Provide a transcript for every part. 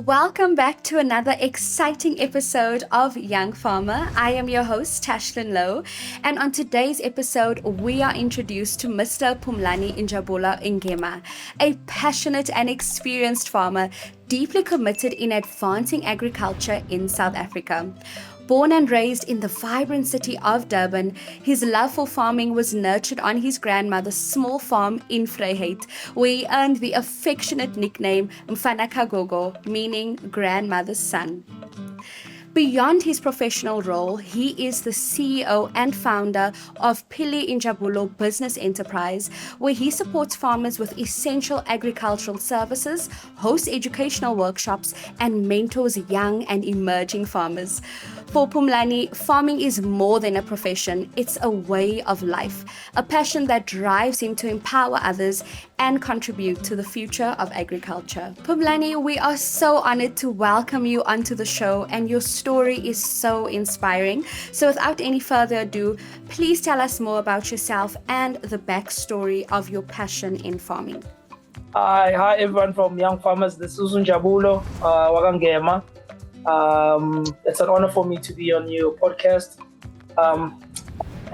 Welcome back to another exciting episode of Young Farmer. I am your host, Tashlyn Louw, and on today's episode, we are introduced to Mr. Phumlani Njabulo Ngema, a passionate and experienced farmer deeply committed in advancing agriculture in South Africa. Born and raised in the vibrant city of Durban, his love for farming was nurtured on his grandmother's small farm in Vryheid, where he earned the affectionate nickname umfanakagogo, meaning grandmother's son. Beyond his professional role, he is the CEO and founder of Philinjabulo Business Enterprise, where he supports farmers with essential agricultural services, hosts educational workshops, and mentors young and emerging farmers. For Phumlani, farming is more than a profession, it's a way of life, a passion that drives him to empower others and contribute to the future of agriculture. Phumlani, we are so honored to welcome you onto the show, and your story is so inspiring. So without any further ado, please tell us more about yourself and the backstory of your passion in farming. Hi everyone from Young Farmers. This is Njabulo Ngema. It's an honor for me to be on your podcast.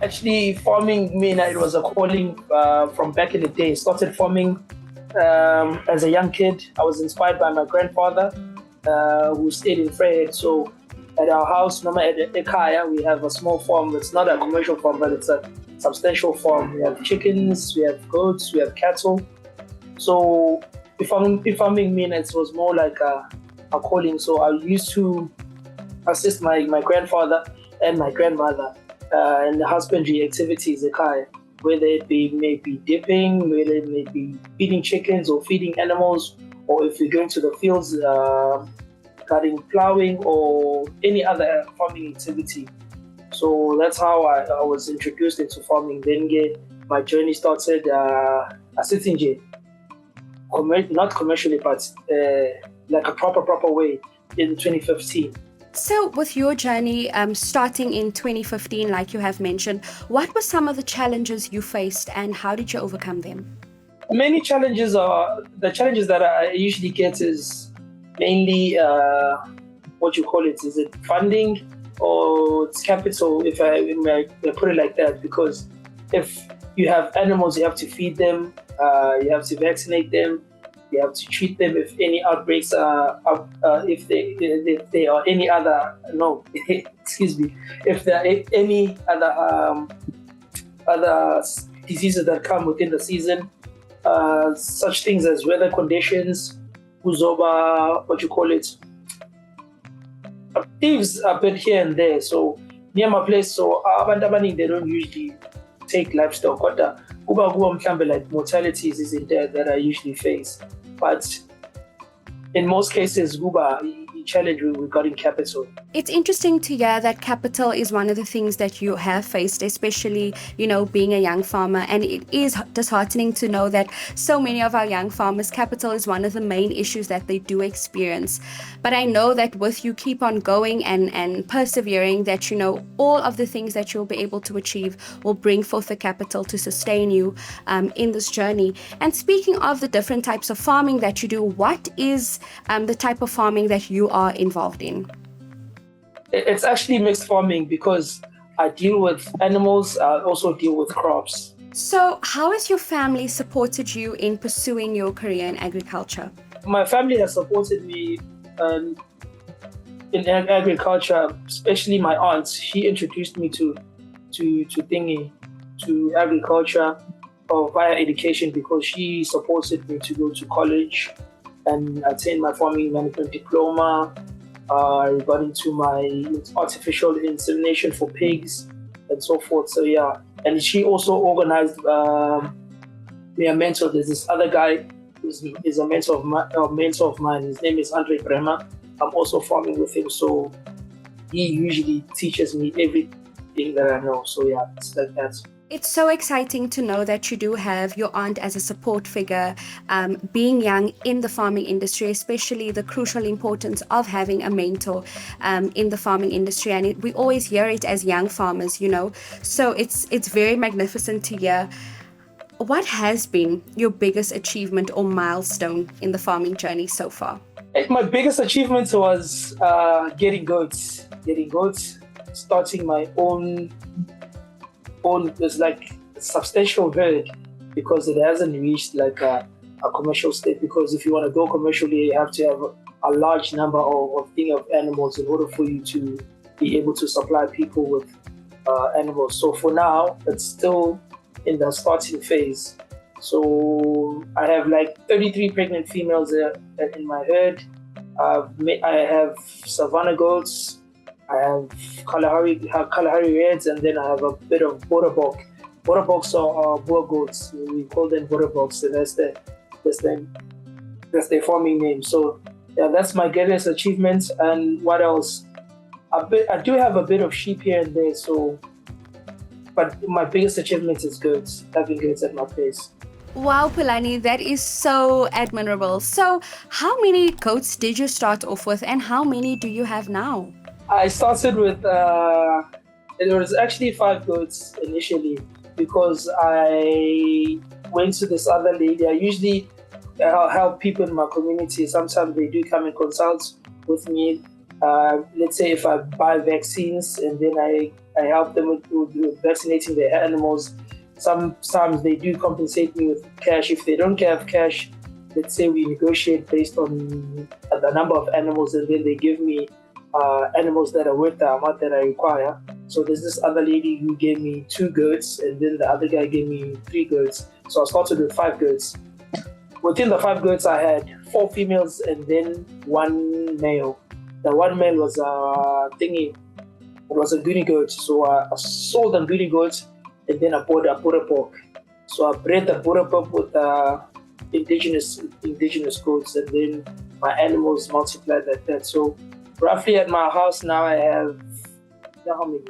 Actually, farming, it was a calling from back in the day. Started farming as a young kid. I was inspired by my grandfather who stayed in Vryheid. So at our house, at Ekaya, we have a small farm. It's not a commercial farm, but it's a substantial farm. We have chickens, we have goats, we have cattle. So farming it was more like a calling. So I used to assist my grandfather and my grandmother in the husbandry activities, whether it be maybe dipping, whether it may be feeding chickens or feeding animals, or if we're going to the fields, cutting, plowing, or any other farming activity. So that's how I was introduced into farming. Then my journey started not commercially, but like a proper way in 2015. So with your journey starting in 2015, like you have mentioned, what were some of the challenges you faced and how did you overcome them? Many challenges the challenges that I usually get is mainly is it funding or it's capital, if I may put it like that, because if you have animals, you have to feed them, you have to vaccinate them, you have to treat them if any outbreaks if there are any other if there are any other diseases that come within the season, such things as weather conditions, uzoba, thieves a bit here and there. So near my place, so they don't usually take livestock. But like mortalities is in there that I usually face. But in most cases, challenge regarding capital. It's interesting to hear that capital is one of the things that you have faced, especially, being a young farmer. And it is disheartening to know that so many of our young farmers, capital is one of the main issues that they do experience. But I know that with you keep on going and persevering, that, all of the things that you'll be able to achieve will bring forth the capital to sustain you in this journey. And speaking of the different types of farming that you do, what is the type of farming that you are involved in? It's actually mixed farming because I deal with animals, I also deal with crops. So how has your family supported you in pursuing your career in agriculture? My family has supported me in agriculture, especially my aunt. She introduced me to agriculture via education because she supported me to go to college and attain my farming management diploma. I got into my artificial insemination for pigs and so forth. So yeah, and she also organized me a mentor. There's this other guy who's a mentor of mine. His name is Andre Bremer. I'm also farming with him, so he usually teaches me everything that I know. So yeah, it's like that. It's so exciting to know that you do have your aunt as a support figure, being young in the farming industry, especially the crucial importance of having a mentor in the farming industry. And we always hear it as young farmers, So it's very magnificent to hear. What has been your biggest achievement or milestone in the farming journey so far? My biggest achievement was getting goats, starting my own was like a substantial herd, because it hasn't reached like a commercial state. Because if you want to go commercially, you have to have a large number of animals in order for you to be able to supply people with animals. So for now, it's still in the starting phase. So I have like 33 pregnant females in my herd. I have Savannah goats, I have Kalahari Reds, and then I have a bit of Border Bok. Border Boks are Boer goats. We call them Border Boks, so that's their farming name. So yeah, that's my greatest achievement. And what else? I do have a bit of sheep here and there. So, but my biggest achievement is goats. Having goats at my place. Wow, Phumlani, that is so admirable. So, how many goats did you start off with, and how many do you have now? I started with, there was actually 5 goats initially, because I went to this other lady. I usually help people in my community. Sometimes they do come and consult with me. Let's say if I buy vaccines, and then I help them with vaccinating their animals. Sometimes they do compensate me with cash. If they don't have cash, let's say we negotiate based on the number of animals, and then they give me animals that are worth the amount that I require. So there's this other lady who gave me 2 goats, and then the other guy gave me 3 goats. So I started with 5 goats. Within the 5 goats, I had 4 females and then 1 male. The 1 male was it was a Guni goat. So I sold a Guni goat, and then I bought a Border Bok. So I bred the Border Bok with indigenous goats, and then my animals multiplied like that. So roughly at my house now I have, how many?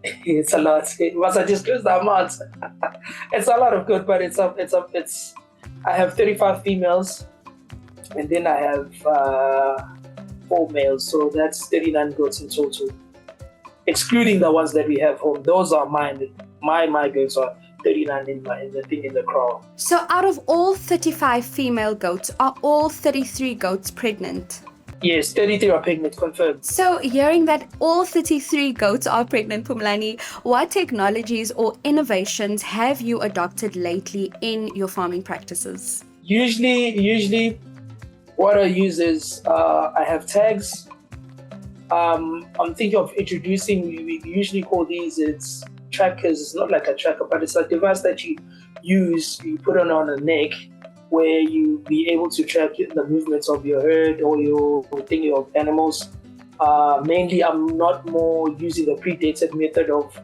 It's a lot. Must I disclose the amount? It's a lot of goats, but I have 35 females, and then I have 4 males. So that's 39 goats in total, excluding the ones that we have home. Those are mine. My goats are 39 in the kraal. So out of all 35 female goats, are all 33 goats pregnant? Yes, 33 are pregnant, confirmed. So hearing that all 33 goats are pregnant, Phumlani, what technologies or innovations have you adopted lately in your farming practices? Usually what I use is I have tags. I'm thinking of introducing, we usually call these, it's trackers. It's not like a tracker, but it's a device that you put on a neck, where you be able to track the movements of your herd or your thingy of animals. Mainly, I'm not more using the predated method of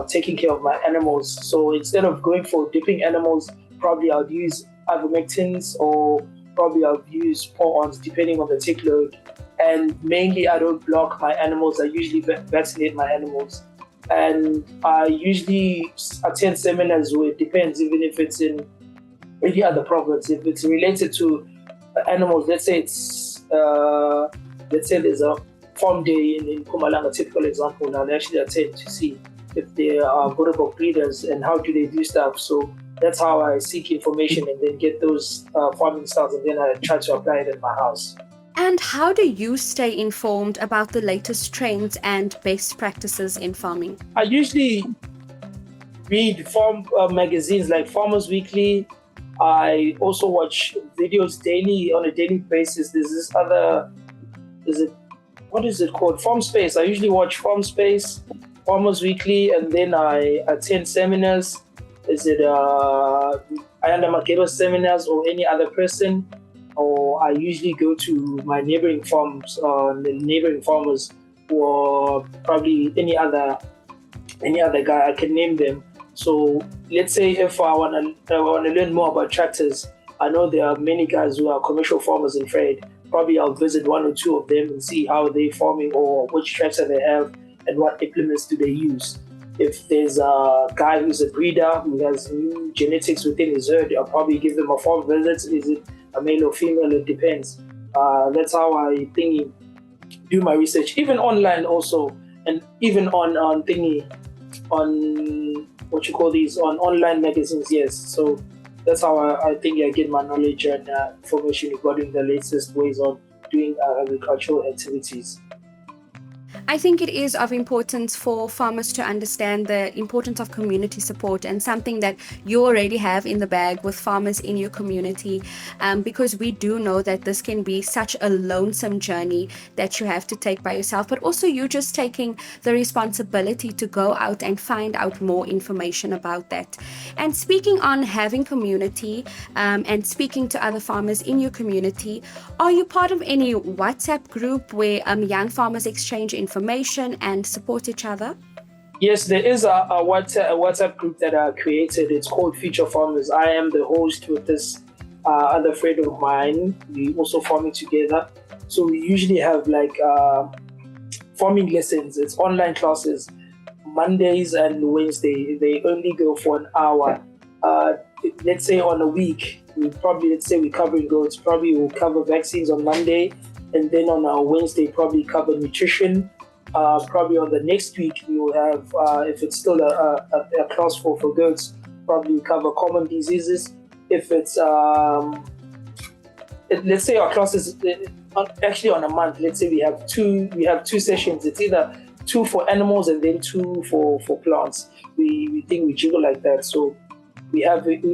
taking care of my animals. So instead of going for dipping animals, probably I'll use ivermectins, or probably I'll use pour-ons depending on the tick load. And mainly, I don't block my animals. I usually vaccinate my animals. And I usually attend seminars where it depends, even if it's in any other province. If it's related to animals, let's say there's a farm day in Mpumalanga, typical example, and I'll actually attend to see if they are Border Bok breeders and how do they do stuff. So that's how I seek information and then get those farming styles, and then I try to apply it in my house. And how do you stay informed about the latest trends and best practices in farming? I usually read farm magazines like Farmers Weekly. I also watch videos on a daily basis. There's this other, what is it called? Farm Space. I usually watch Farm Space, Farmers Weekly, and then I attend seminars. Is it Ayanda Makeba seminars or any other person? Or I usually go to my neighboring farms, the neighboring farmers, or probably any other guy. I can name them. So let's say if I want to learn more about tractors, I know there are many guys who are commercial farmers in Vryheid. Probably I'll visit 1 or 2 of them and see how they're farming, or which tractor they have and what implements do they use. If there's a guy who's a breeder who has new genetics within his herd, I'll probably give them a farm visit. Is it a male or female? It depends. That's how I do my research, even online also, and even on what you call these, on online magazines. Yes, so that's how I get my knowledge and information regarding the latest ways on doing agricultural activities. I think it is of importance for farmers to understand the importance of community support, and something that you already have in the bag with farmers in your community, because we do know that this can be such a lonesome journey that you have to take by yourself, but also you just taking the responsibility to go out and find out more information about that. And speaking on having community, and speaking to other farmers in your community, are you part of any WhatsApp group where young farmers exchange information and support each other? Yes, there is a WhatsApp group that I created. It's called Future Farmers. I am the host with this other friend of mine. We also farming together. So we usually have like farming lessons. It's online classes, Mondays and Wednesday. They only go for an hour. Let's say on a week, let's say we're covering goats. Probably we'll cover vaccines on Monday, and then on our Wednesday probably cover nutrition. Probably on the next week we will have, if it's still a class for goats, probably cover common diseases. If it's let's say our class is actually on a month. Let's say we have two sessions. It's either 2 for animals and then 2 for plants. We think we jiggle like that. So we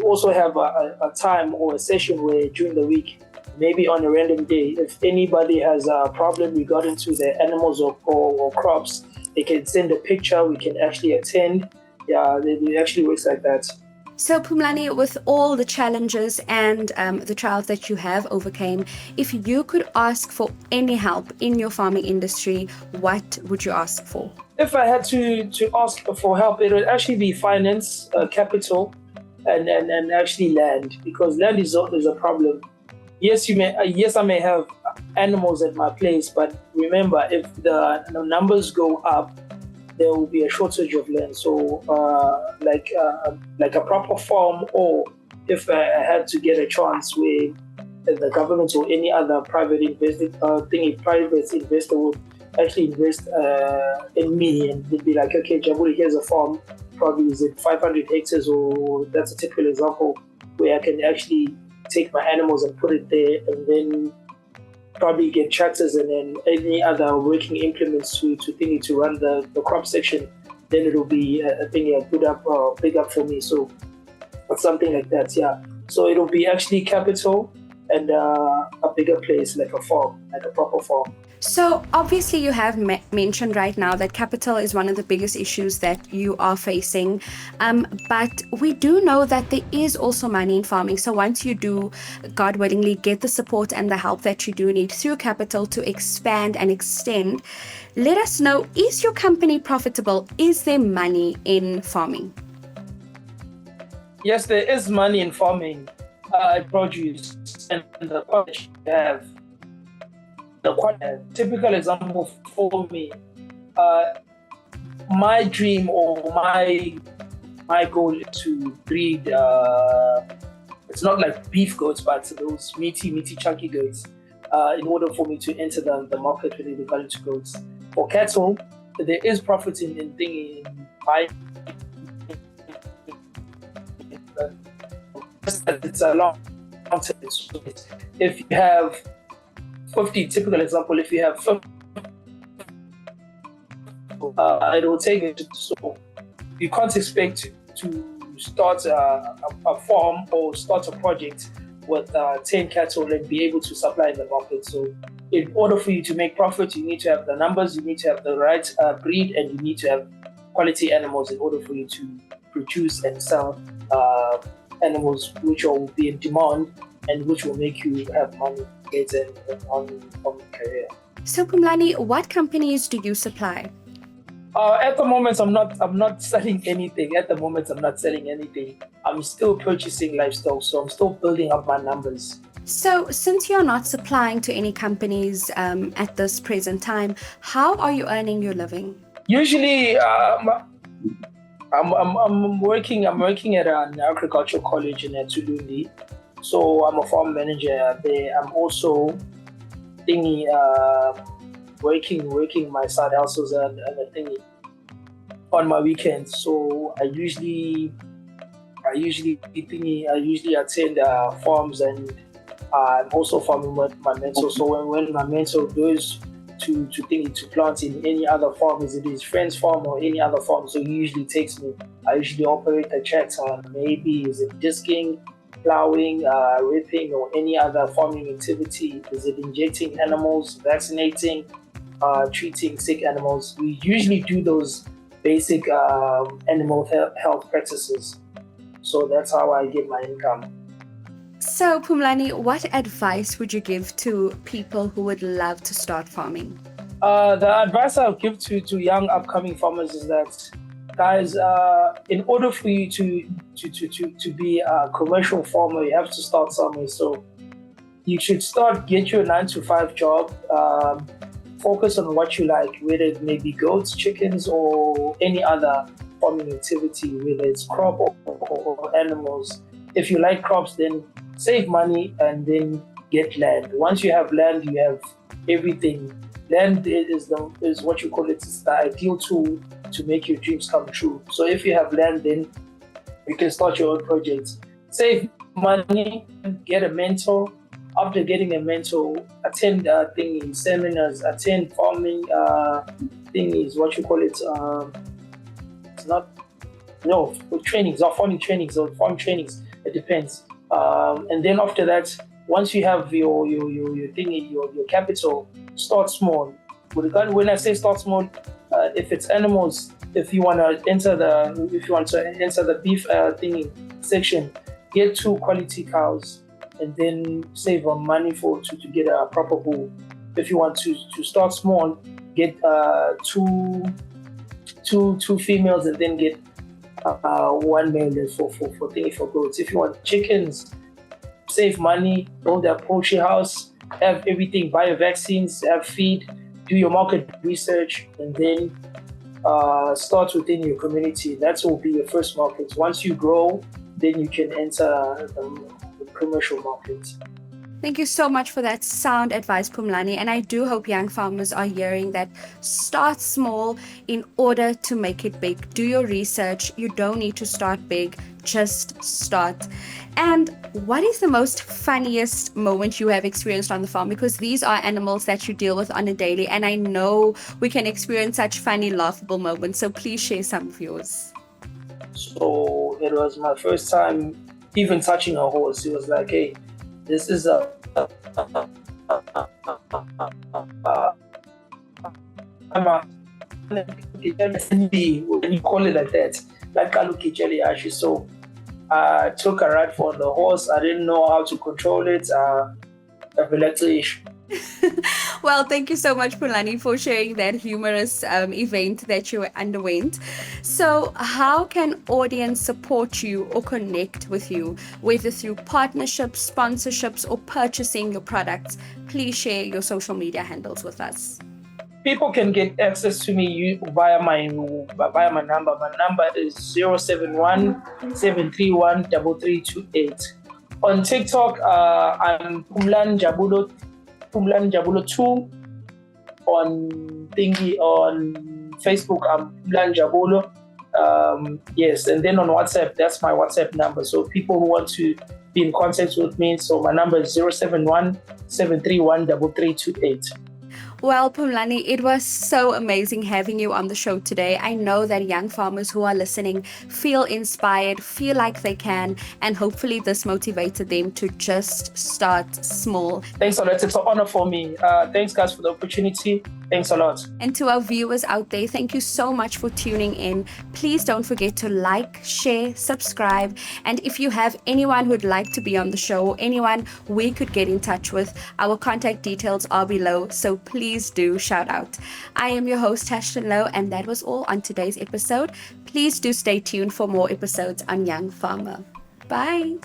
also have a time or a session where during the week, maybe on a random day, if anybody has a problem regarding to their animals or crops, they can send a picture. We can actually attend. Yeah, it actually works like that. So Phumlani, with all the challenges and the trials that you have overcame, if you could ask for any help in your farming industry, what would you ask for? If I had to ask for help, it would actually be finance, capital, and actually land, because land is a problem. Yes, I may have animals at my place, but remember, if the numbers go up, there will be a shortage of land. So, like a proper farm, or if I had to get a chance where the government or any other private investor would actually invest in me, and they'd be like, okay, Njabulo, here's a farm. Probably is it 500 hectares, or that's a typical example where I can actually take my animals and put it there, and then probably get tractors and then any other working implements to run the crop section. Then it'll be a thing big up for me. So it's something like that, yeah. So it'll be actually capital and a bigger place, like a farm, like a proper farm. So obviously you have mentioned right now that capital is one of the biggest issues that you are facing, but we do know that there is also money in farming. So once you do, God willingly, get the support and the help that you do need through capital to expand and extend, let us know, is your company profitable? Is there money in farming? Yes, there is money in farming. Produce and the quality you have. A typical example for me, my dream or my goal is to breed, it's not like beef goats, but those meaty chunky goats, in order for me to enter the market with regard to goats. For cattle, there is profit in buying. It's a long term. If you have 50, typical example, if you have 50, it will take it. So you can't expect to start a farm or start a project with 10 cattle and be able to supply in the market. So in order for you to make profit, you need to have the numbers, you need to have the right breed, and you need to have quality animals in order for you to produce and sell animals which will be in demand and which will make you have money later on career. So Phumlani, what companies do you supply? At the moment, I'm not selling anything. I'm still purchasing livestock, so I'm still building up my numbers. So since you're not supplying to any companies at this present time, how are you earning your living? Usually, I'm working at an agricultural college in Tulundi, so I'm a farm manager there. I'm also working my side hustles and a thingy on my weekends. So I usually attend farms and I'm also farming with my mentor. So when my mentor goes to plant in any other farm, is it his friend's farm or any other farm, so he usually takes me. I usually operate the tractor. Maybe is it disking, plowing, ripping, or any other farming activity? Is it injecting animals, vaccinating, treating sick animals? We usually do those basic animal health practices. So that's how I get my income. So, Phumlani, what advice would you give to people who would love to start farming? The advice I'll give to young upcoming farmers is that, guys, in order for you to be a commercial farmer, you have to start somewhere. So you should get your 9-to-5 job. Focus on what you like, whether it may be goats, chickens, or any other farming activity, whether it's crop or animals. If you like crops, then save money and then get land. Once you have land, you have everything. Land is what you call it. It's the ideal tool to make your dreams come true. So if you have land, then you can start your own projects. Save money, get a mentor. After getting a mentor, attend seminars, attend farming thingies, what you call it. It's not trainings or farming trainings or farm trainings. It depends. And then after that, once you have your capital, start small. When I say start small, if it's animals, if you want to enter the beef thingy section, get 2 quality cows, and then save on money to get a proper bull. If you want to start small, get 2 females, and then get 1 male for goats. If you want chickens, save money, build a poultry house, have everything, buy vaccines, have feed, do your market research, and then start within your community. That will be your first market. Once you grow, then you can enter the commercial market. Thank you so much for that sound advice, Phumlani. And I do hope young farmers are hearing that. Start small in order to make it big. Do your research. You don't need to start big. Just start. And what is the most funniest moment you have experienced on the farm? Because these are animals that you deal with on a daily. And I know we can experience such funny, laughable moments. So please share some of yours. So it was my first time even touching a horse. It was like, hey, this is when you call it like that, like so I took a ride for the horse. I didn't know how to control it. Well, thank you so much, Phumlani, for sharing that humorous event that you underwent. So how can audience support you or connect with you, whether through partnerships, sponsorships, or purchasing your products? Please share your social media handles with us. People can get access to me via my number. My number is 071-731-3328. On TikTok, I'm Phumlani Njabulo 2. On Facebook, I'm Phumlani Njabulo. Yes, and then on WhatsApp, that's my WhatsApp number. So people who want to be in contact with me, so my number is 071-731-3328. Well, Phumlani, it was so amazing having you on the show today. I know that young farmers who are listening feel inspired, feel like they can, and hopefully this motivated them to just start small. Thanks a lot. It's an honor for me. Thanks, guys, for the opportunity. Thanks a lot. And to our viewers out there, thank you so much for tuning in. Please don't forget to like, share, subscribe. And if you have anyone who would like to be on the show, or anyone we could get in touch with, our contact details are below. So please do shout out. I am your host, Tashlyn Louw, and that was all on today's episode. Please do stay tuned for more episodes on Young Farmer. Bye.